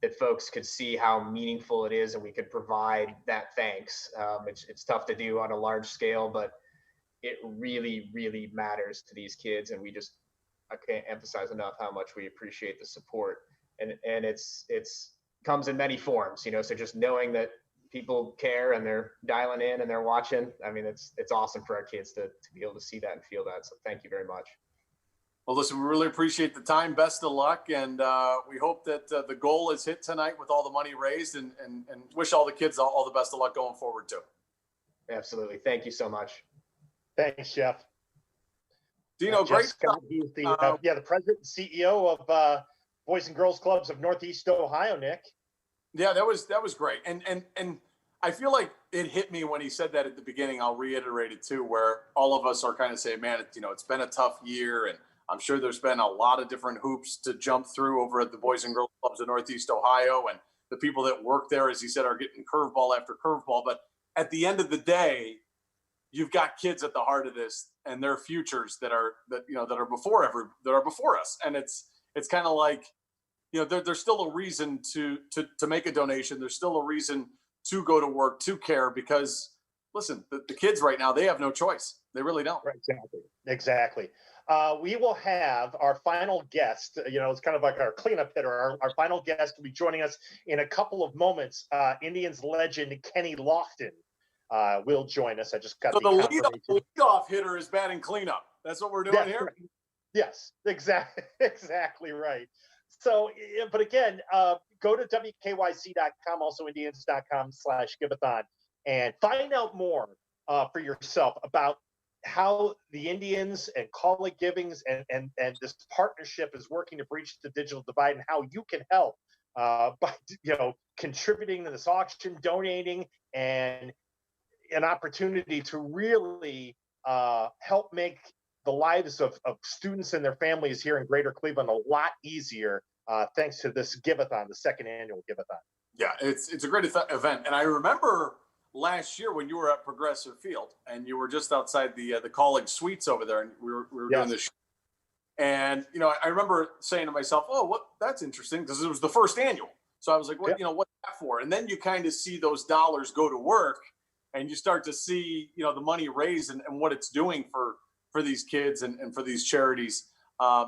that folks could see how meaningful it is and we could provide that thanks. It's tough to do on a large scale, but it really, really matters to these kids. And I can't emphasize enough how much we appreciate the support. And it's comes in many forms, so just knowing that people care and they're dialing in and they're watching. I mean, it's awesome for our kids to be able to see that and feel that. So thank you very much. Well, listen, we really appreciate the time. Best of luck. And we hope that the goal is hit tonight with all the money raised, and wish all the kids all the best of luck going forward too. Absolutely. Thank you so much. Thanks, Jeff. Dino, Jeff great Scott, stuff. he's the president and CEO of Boys and Girls Clubs of Northeast Ohio, Nick. Yeah, that was great. And I feel like it hit me when he said that at the beginning. I'll reiterate it too, where all of us are kind of saying, man, it's been a tough year, and I'm sure there's been a lot of different hoops to jump through over at the Boys and Girls Clubs of Northeast Ohio, and the people that work there, as he said, are getting curveball after curveball. But at the end of the day, you've got kids at the heart of this, and their futures that are before us, and it's kind of like, there's still a reason to make a donation. There's still a reason to go to work, to care, because listen, the kids right now, they have no choice. They really don't. Right, exactly. We will have our final guest. It's kind of like our cleanup hitter. Our final guest will be joining us in a couple of moments. Indians legend Kenny Lofton will join us. I just got so the leadoff hitter is batting cleanup. That's what we're doing here. Right. Yes, exactly right. So, but again, go to WKYC.com, also Indians.com/Giveathon, and find out more for yourself about how the Indians and Call It Givings and this partnership is working to breach the digital divide, and how you can help by contributing to this auction, donating, and an opportunity to really help make the lives of students and their families here in Greater Cleveland a lot easier, thanks to this Giveathon, the second annual Giveathon. Yeah, it's a great event, and I remember last year when you were at Progressive Field and you were just outside the college suites over there, and we were doing this show. And I remember saying to myself, "Oh, that's interesting," because it was the first annual. So I was like, "What? What's that for?" And then you kind of see those dollars go to work, and you start to see the money raised and what it's doing for these kids and for these charities.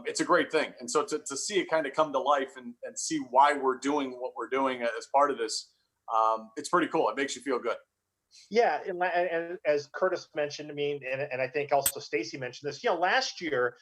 It's a great thing. And so to see it kind of come to life and see why we're doing what we're doing as part of this, it's pretty cool. It makes you feel good. Yeah, and as Curtis mentioned, and I think also Stacy mentioned this. Last year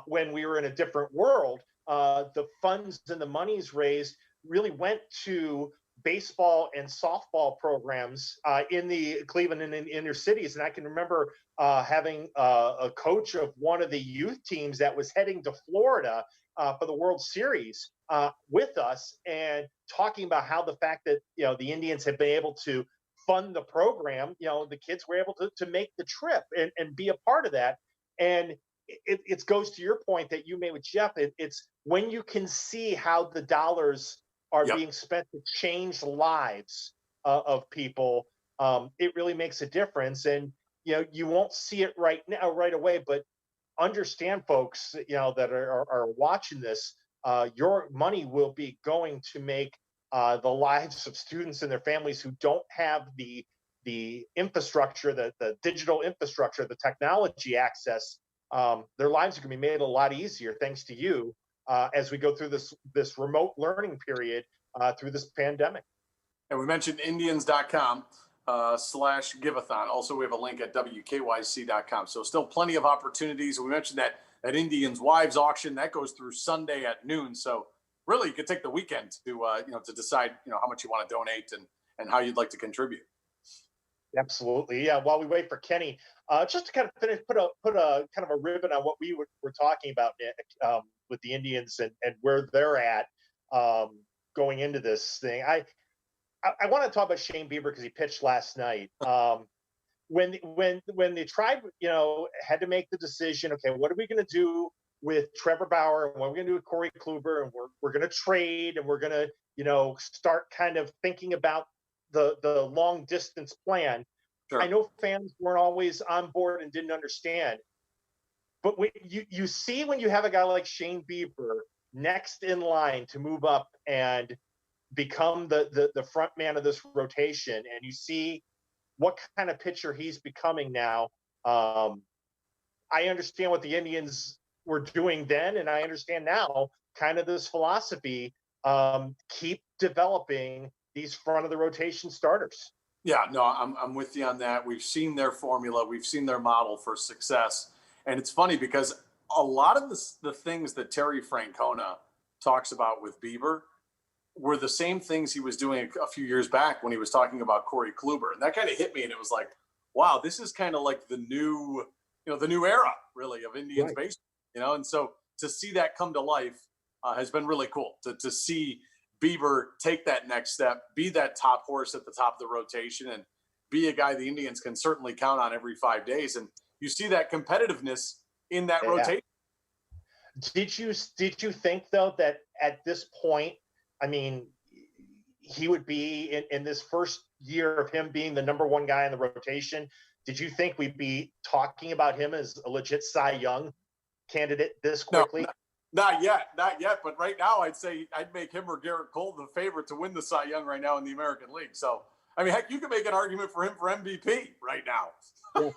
when we were in a different world, the funds and the monies raised really went to baseball and softball programs in the Cleveland and in inner cities. And I can remember having a coach of one of the youth teams that was heading to Florida for the World Series with us, and talking about how the fact that the Indians have been able to fund the program, the kids were able to make the trip and be a part of that. And it goes to your point that you made with Jeff. It's when you can see how the dollars are being spent to change lives of people, it really makes a difference. And you won't see it right away, but understand, folks, that are watching this, your money will be going to make the lives of students and their families who don't have the infrastructure, the digital infrastructure, the technology access. Their lives are going to be made a lot easier thanks to you as we go through this remote learning period through this pandemic. And we mentioned Indians.com /Giveathon. Also, we have a link at WKYC.com. So still plenty of opportunities. We mentioned that Indians Wives auction that goes through Sunday at noon. So really, you could take the weekend to decide how much you want to donate and how you'd like to contribute. Absolutely, yeah. While we wait for Kenny, just to kind of finish, put a kind of a ribbon on what we were talking about, Nick, with the Indians and where they're at going into this thing. I want to talk about Shane Bieber because he pitched last night. When the tribe had to make the decision, okay, what are we going to do with Trevor Bauer, and what we're going to do with Corey Kluber, and we're going to trade, and we're going to start kind of thinking about the long distance plan. Sure. I know fans weren't always on board and didn't understand, but you see when you have a guy like Shane Bieber next in line to move up and become the front man of this rotation, and you see what kind of pitcher he's becoming now. I understand what the Indians were doing then, and I understand now kind of this philosophy, keep developing these front of the rotation starters. Yeah, no, I'm with you on that. We've seen their formula. We've seen their model for success. And it's funny because a lot of the things that Terry Francona talks about with Bieber were the same things he was doing a few years back when he was talking about Corey Kluber. And that kind of hit me. And it was like, wow, this is kind of like the new era really of Indians baseball, and so to see that come to life has been really cool to see Bieber take that next step, be that top horse at the top of the rotation, and be a guy the Indians can certainly count on every 5 days. And you see that competitiveness in that rotation. Did you think though that at this point, I mean, he would be in this first year of him being the number one guy in the rotation? Did you think we'd be talking about him as a legit Cy Young candidate this quickly? No, not yet. But right now, I'd say I'd make him or Garrett Cole the favorite to win the Cy Young right now in the American League. So, I mean, heck, you can make an argument for him for MVP right now.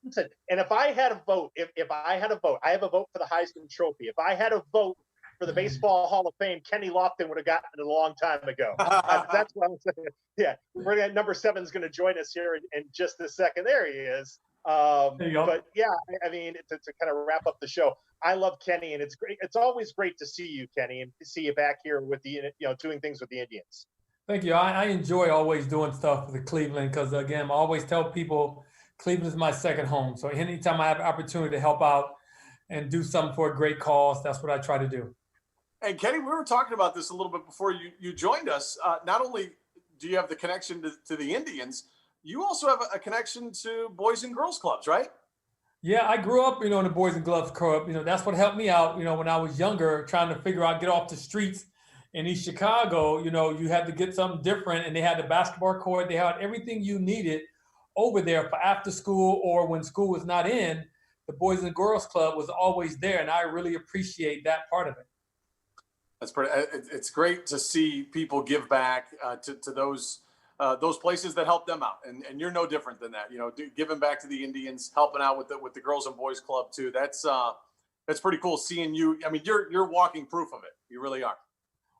Listen, and if I had a vote, if I had a vote, I have a vote for the Heisman Trophy. If I had a vote for the Baseball Hall of Fame, Kenny Lofton would have gotten it a long time ago. That's what I'm saying. Yeah, we're gonna, number 7 is going to join us here in just a second. There he is. But yeah, I mean, to kind of wrap up the show, I love Kenny, and it's great. It's always great to see you, Kenny, and to see you back here with the, doing things with the Indians. Thank you. I enjoy always doing stuff for the Cleveland because, again, I always tell people Cleveland is my second home. So anytime I have an opportunity to help out and do something for a great cause, that's what I try to do. And Kenny, we were talking about this a little bit before you joined us. Not only do you have the connection to the Indians, you also have a connection to Boys and Girls Clubs, right? Yeah, I grew up, in the Boys and Gloves Club. That's what helped me out, when I was younger, trying to figure out, get off the streets in East Chicago. You had to get something different, and they had the basketball court. They had everything you needed over there for after school or when school was not in. The Boys and Girls Club was always there, and I really appreciate that part of it. That's pretty. It's great to see people give back to those places that help them out, and you're no different than that. Giving back to the Indians, helping out with the Girls and Boys Club too. That's pretty cool seeing you. I mean, you're walking proof of it. You really are.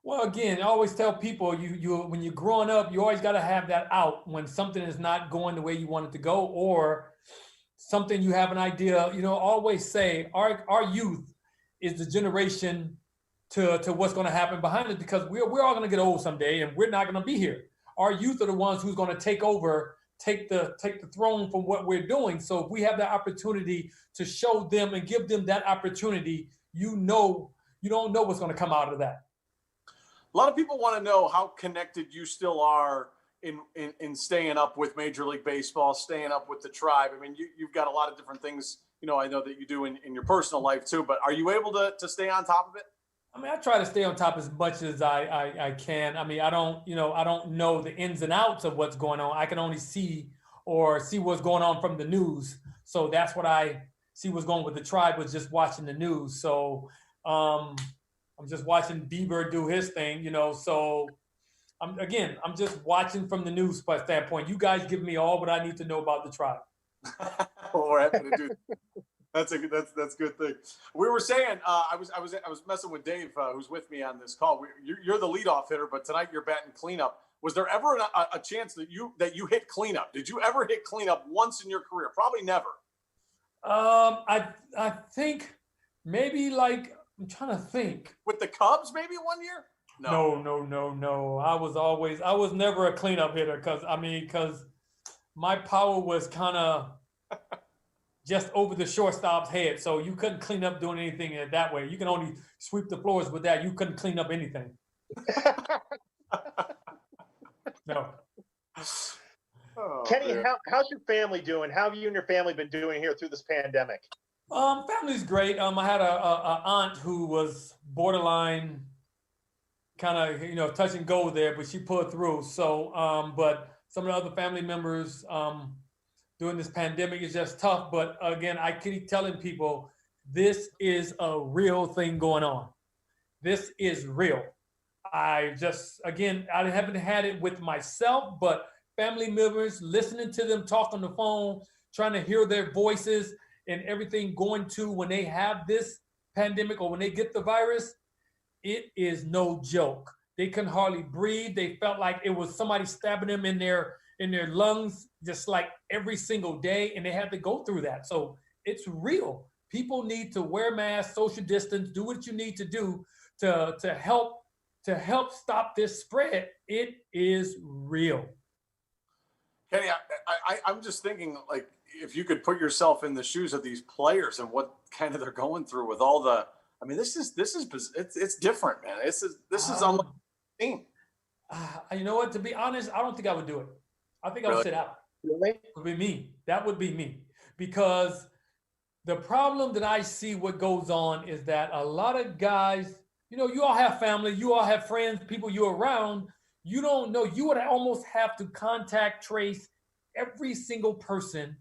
Well, again, I always tell people you when you're growing up, you always got to have that out when something is not going the way you want it to go, or something you have an idea. Always say our youth is the generation to what's going to happen behind it, because we're all going to get old someday, and we're not going to be here. Our youth are the ones who's going to take the throne from what we're doing. So if we have the opportunity to show them and give them that opportunity, you don't know what's going to come out of that. A lot of people want to know how connected you still are in staying up with Major League Baseball, staying up with the Tribe. I mean, you've got a lot of different things, I know that you do in your personal life too, but are you able to stay on top of it? I mean, I try to stay on top as much as I can. I mean, I don't know the ins and outs of what's going on. I can only see what's going on from the news. So that's what I see what's going on with the Tribe, was just watching the news. So I'm just watching Bieber do his thing, so I'm just watching from the news standpoint. You guys give me all what I need to know about the Tribe. Well, we're happy to do that's a good thing. We were saying I was messing with Dave, who's with me on this call. You're the leadoff hitter, but tonight you're batting cleanup. Was there ever a chance that you hit cleanup? Did you ever hit cleanup once in your career? Probably never. I think maybe, like, I'm trying to think. With the Cubs, maybe one year? No. I was never a cleanup hitter because my power was kind of just over the shortstop's head. So you couldn't clean up doing anything that way. You can only sweep the floors with that. You couldn't clean up anything. No. Oh, Kenny, how's your family doing? How have you and your family been doing here through this pandemic? Family's great. I had a aunt who was borderline kind of, touch and go there, but she pulled through. So, but some of the other family members during this pandemic is just tough. But again, I keep telling people, this is a real thing going on. This is real. I haven't had it with myself, but family members, listening to them talk on the phone, trying to hear their voices, and everything going to when they have this pandemic or when they get the virus, it is no joke. They couldn't hardly breathe. They felt like it was somebody stabbing them in their lungs, just like every single day, and they had to go through that. So it's real. People need to wear masks, social distance, do what you need to do to help stop this spread. It is real. Kenny, I'm just thinking, like, if you could put yourself in the shoes of these players and what kind of they're going through with all the, I mean, it's different, man. This is unlike team. You know what? To be honest, I don't think I would do it. I think I would Really? sit out. Really? That would be me. That would be me. Because the problem that I see what goes on is that a lot of guys, you know, you all have family, you all have friends, people you're around. You don't know. You would almost have to contact trace every single person,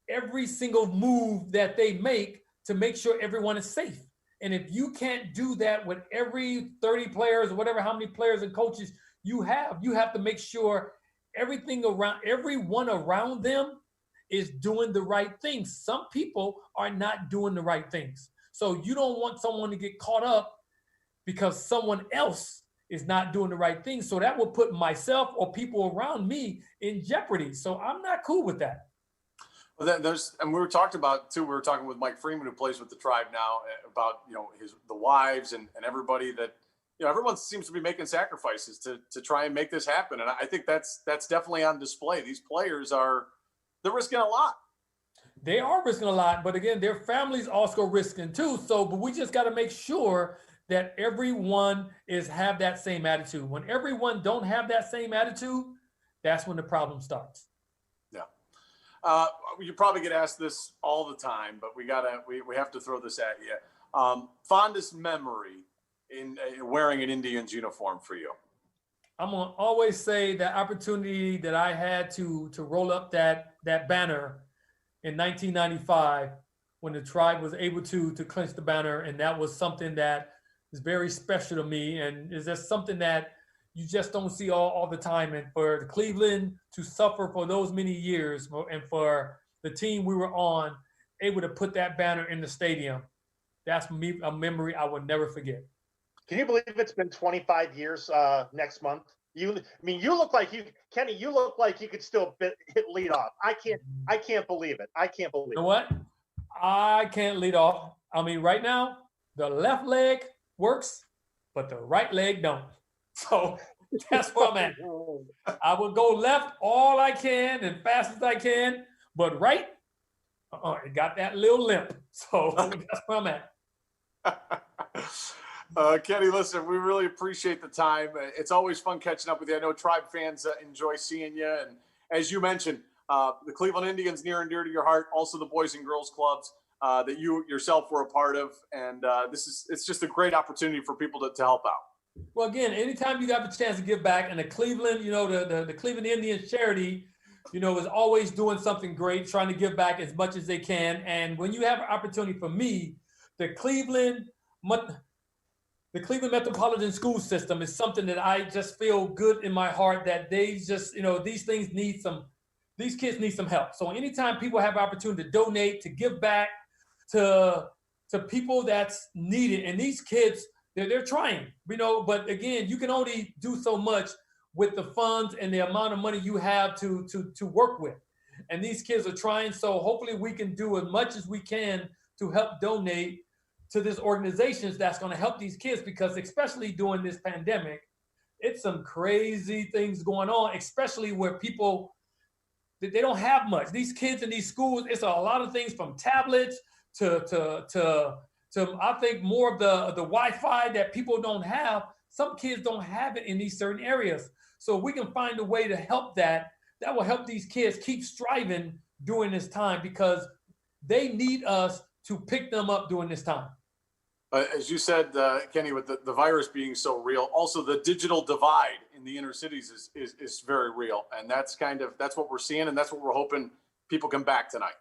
every single move that they make to make sure everyone is safe. And if you can't do that with every 30 players or whatever, how many players and coaches you have to make sure everyone around them is doing the right things. Some people are not doing the right things. So you don't want someone to get caught up because someone else is not doing the right thing. So that will put myself or people around me in jeopardy. So I'm not cool with that. Well, then and we were talking about too. We were talking with Mike Freeman, who plays with the Tribe now, about, you know, the wives and everybody that, you know, everyone seems to be making sacrifices to try and make this happen. And I think that's definitely on display. These players they're risking a lot. They are risking a lot, but again, their families also risking too. So, but we just got to make sure that everyone have that same attitude. When everyone don't have that same attitude, that's when the problem starts. You probably get asked this all the time, but we have to throw this at you. Fondest memory in wearing an Indians uniform for you? I'm gonna always say that opportunity that I had to roll up that banner in 1995 when the Tribe was able to clinch the banner, and that was something that is very special to me, and is just something that you just don't see all the time. And for Cleveland to suffer for those many years, and for the team we were on able to put that banner in the stadium, that's a memory I will never forget. Can you believe it's been 25 years next month? You look like Kenny, you look like you could still hit lead off. I can't believe it. I can't believe it. You know what? I can't lead off. I mean, right now, the left leg works, but the right leg don't. So that's where I'm at. I will go left all I can and fast as I can, but right, it got that little limp. So that's where I'm at. Kenny, listen, we really appreciate the time. It's always fun catching up with you. I know Tribe fans enjoy seeing you. And as you mentioned, the Cleveland Indians near and dear to your heart, also the Boys and Girls Clubs that you yourself were a part of. And it's just a great opportunity for people to help out. Well, again, anytime you got the chance to give back, and the Cleveland, you know, the Cleveland Indians charity, you know, is always doing something great, trying to give back as much as they can. And when you have an opportunity, for me, the Cleveland Metropolitan School System is something that I just feel good in my heart that they just, you know, these kids need some help. So anytime people have opportunity to donate, to give back to people that's needed, and these kids, they're trying, you know, but again, you can only do so much with the funds and the amount of money you have to work with. And these kids are trying, so hopefully we can do as much as we can to help donate to this organization that's going to help these kids, because especially during this pandemic, it's some crazy things going on, especially where people, they don't have much. These kids in these schools, it's a lot of things from tablets to I think more of the Wi-Fi that people don't have. Some kids don't have it in these certain areas. So we can find a way to help that will help these kids keep striving during this time, because they need us to pick them up during this time. As you said, Kenny, with the virus being so real, also the digital divide in the inner cities is very real. And that's what we're seeing, and that's what we're hoping people come back tonight.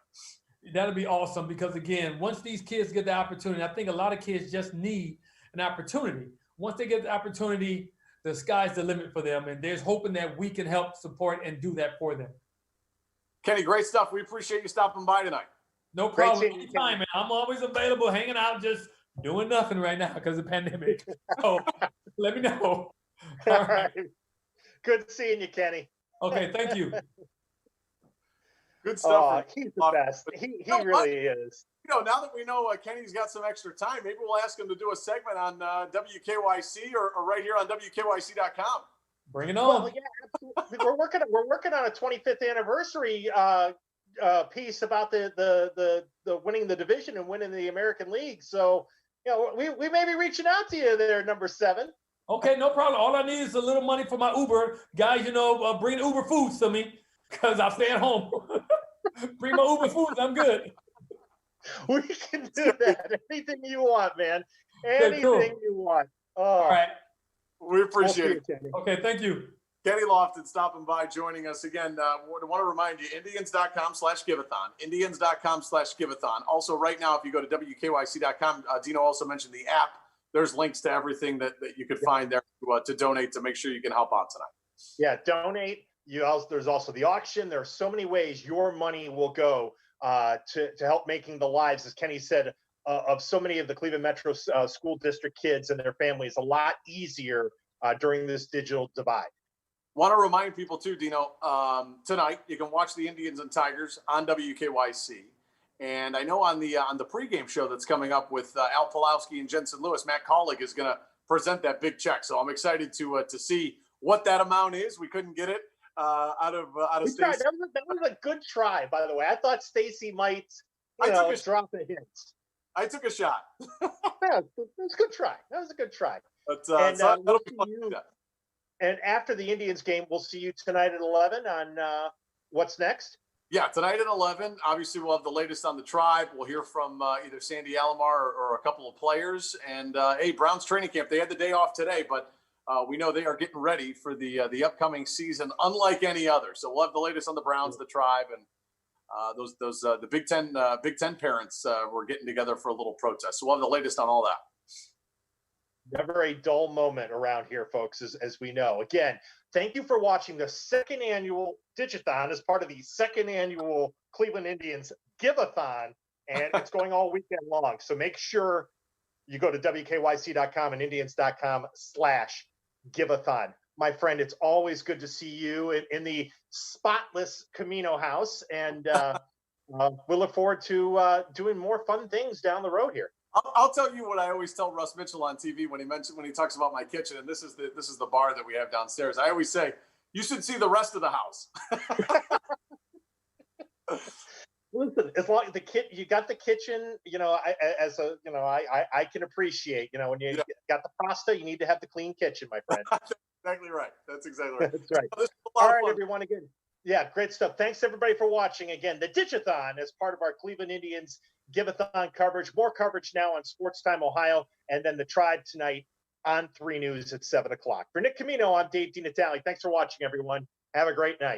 That'll be awesome, because again, once these kids get the opportunity, I think a lot of kids just need an opportunity. Once they get the opportunity, the sky's the limit for them. And there's hoping that we can help support and do that for them. Kenny, great stuff. We appreciate you stopping by tonight. No problem. Anytime, man. I'm always available, hanging out, just doing nothing right now because of the pandemic. So let me know. All right. Good seeing you, Kenny. Okay, thank you. Good stuff. Oh, he's the best. He really is. now that we know Kenny's got some extra time, maybe we'll ask him to do a segment on WKYC or right here on WKYC.com. Bring it Well, on. yeah, absolutely. We're working on a 25th anniversary piece about the winning the division and winning the American League. So, we may be reaching out to you there, number 7. Okay, no problem. All I need is a little money for my Uber. Guys, bring Uber foods to me because I stay at home. Bring my Uber foods. I'm good. We can do that. Anything you want, man. Okay, Anything cool. you want. Oh, All right. We appreciate it. Kenny. Okay, thank you. Kenny Lofton stopping by, joining us again. I want to remind you, Indians.com/Giveathon. Indians.com/Giveathon. Also, right now, if you go to WKYC.com, Dino also mentioned the app. There's links to everything that you could find there to donate to make sure you can help out tonight. Yeah, donate. There's also the auction. There are so many ways your money will go to help making the lives, as Kenny said, of so many of the Cleveland Metro School District kids and their families a lot easier during this digital divide. Want to remind people too, Dino, tonight you can watch the Indians and Tigers on WKYC. And I know on the pregame show that's coming up with Al Pulowski and Jensen Lewis, Matt Collig is going to present that big check. So I'm excited to see what that amount is. We couldn't get it out of Stacey. That was a good try, by the way. I thought Stacey might, drop a hint. I took a shot. Yeah, it was a good try. That was a good try. But we'll see you. And after the Indians game, we'll see you tonight at 11 on what's next. Yeah, tonight at 11. Obviously, we'll have the latest on the Tribe. We'll hear from either Sandy Alomar or a couple of players. And hey, Browns training camp. They had the day off today, but we know they are getting ready for the upcoming season, unlike any other. So we'll have the latest on the Browns, the Tribe, and the Big Ten parents were getting together for a little protest. So we'll have the latest on all that. Never a dull moment around here, folks, as we know. Again, thank you for watching the second annual Digiathon as part of the second annual Cleveland Indians Giveathon, and it's going all weekend long. So make sure you go to WKYC.com and Indians.com/Giveathon. My friend, it's always good to see you in the spotless Camino house, and we look forward to doing more fun things down the road here. I'll tell you what I always tell Russ Mitchell on TV when he talks about my kitchen, and this is the bar that we have downstairs. I always say, you should see the rest of the house. Listen, as long as you got the kitchen, I can appreciate, when you got the pasta, you need to have the clean kitchen, my friend. Exactly right. That's exactly right. That's right. All right, everyone. Again, yeah, great stuff. Thanks everybody for watching. Again, the Digiathon as part of our Cleveland Indians Giveathon coverage. More coverage now on Sports Time Ohio, and then the Tribe tonight on 3 News at 7 o'clock. For Nick Camino, I'm Dave DiNatale. Thanks for watching, everyone. Have a great night.